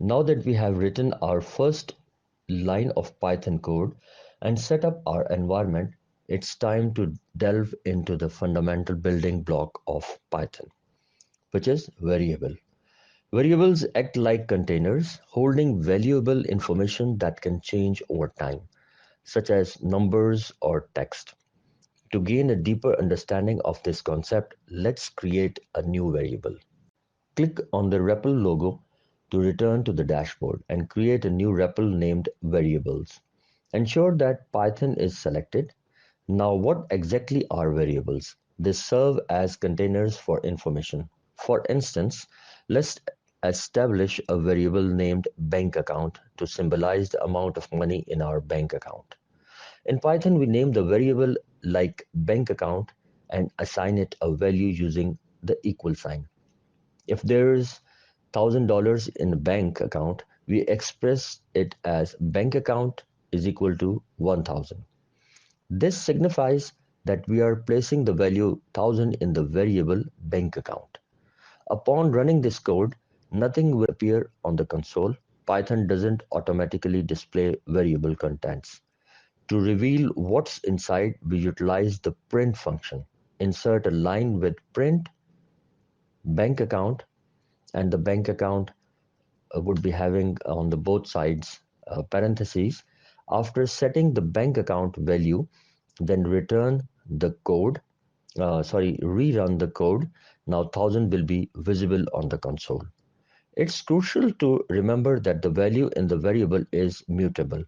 Now that we have written our first line of Python code and set up our environment, it's time to delve into the fundamental building block of Python, which is variable. Variables act like containers holding valuable information that can change over time, such as numbers or text. To gain a deeper understanding of this concept, let's create a new variable. Click on the REPL logo to return to the dashboard and create a new REPL named variables. Ensure that Python is selected. Now, what exactly are variables? They serve as containers for information. For instance, let's establish a variable named bank account to symbolize the amount of money in our bank account. In Python, we name the variable like bank account and assign it a value using the equal sign. If there is $1,000 in a bank account, we express it as bank account is equal to 1,000. This signifies that we are placing the value 1,000 in the variable bank account. Upon running this code, nothing will appear on the console. Python doesn't automatically display variable contents. To reveal what's inside, we utilize the print function. Insert a line with print bank account, and the bank account would be having on the both sides parentheses. After setting the bank account value, then return the code, rerun the code. Now 1,000 will be visible on the console. It's crucial to remember that the value in the variable is mutable.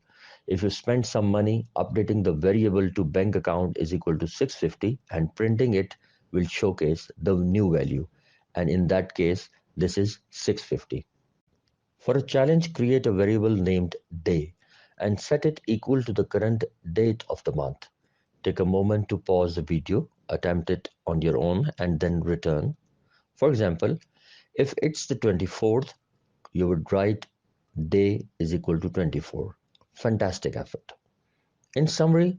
If you spend some money, updating the variable to bank account is equal to 650 and printing it will showcase the new value. And in that case, this is 650. For a challenge, create a variable named day and set it equal to the current date of the month. Take a moment to pause the video, attempt it on your own, and then return. For example, if it's the 24th, you would write day is equal to 24. Fantastic effort. In summary,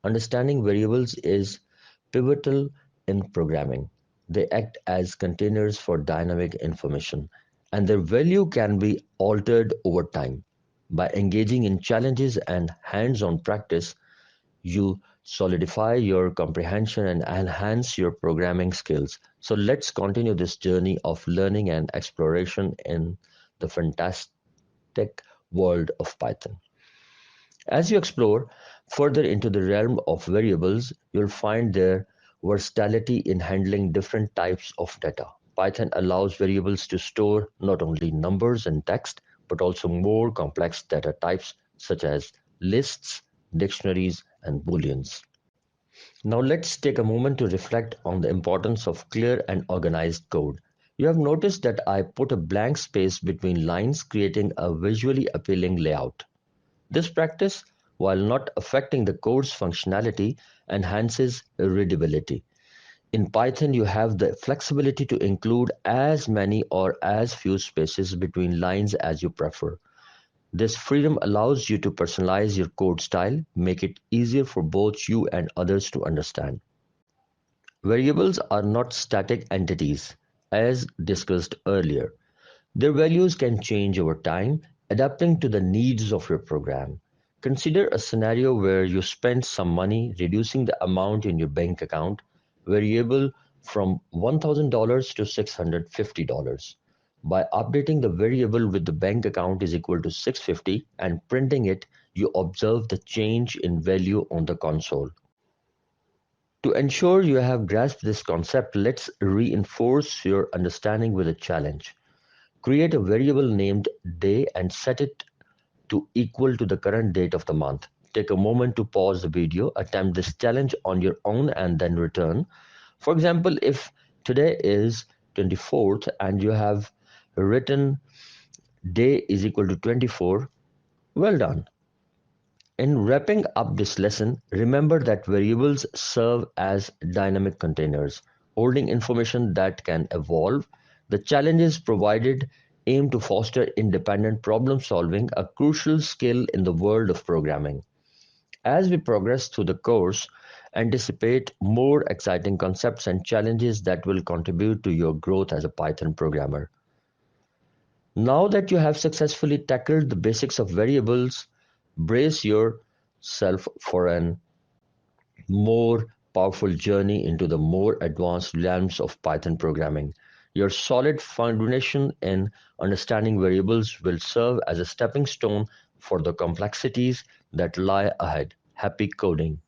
understanding variables is pivotal in programming. They act as containers for dynamic information, and their value can be altered over time. By engaging in challenges and hands-on practice, you solidify your comprehension and enhance your programming skills. So let's continue this journey of learning and exploration in the fantastic world of Python. As you explore further into the realm of variables, you'll find their versatility in handling different types of data. Python allows variables to store not only numbers and text, but also more complex data types such as lists, dictionaries, and booleans. Now let's take a moment to reflect on the importance of clear and organized code. You have noticed that I put a blank space between lines, creating a visually appealing layout. This practice, while not affecting the code's functionality, enhances readability. In Python, you have the flexibility to include as many or as few spaces between lines as you prefer. This freedom allows you to personalize your code style, make it easier for both you and others to understand. Variables are not static entities, as discussed earlier. Their values can change over time, adapting to the needs of your program. Consider a scenario where you spend some money reducing the amount in your bank account variable from $1,000 to $650. By updating the variable with the bank account is equal to 650 and printing it, you observe the change in value on the console. To ensure you have grasped this concept, let's reinforce your understanding with a challenge. Create a variable named day and set it to equal to the current date of the month. Take a moment to pause the video, attempt this challenge on your own and then return. For example, if today is 24th and you have written day is equal to 24, well done. In wrapping up this lesson, remember that variables serve as dynamic containers, holding information that can evolve. The challenges provided aim to foster independent problem solving, a crucial skill in the world of programming. As we progress through the course, anticipate more exciting concepts and challenges that will contribute to your growth as a Python programmer. Now that you have successfully tackled the basics of variables, brace yourself for an more powerful journey into the more advanced realms of Python programming. Your solid foundation in understanding variables will serve as a stepping stone for the complexities that lie ahead. Happy coding!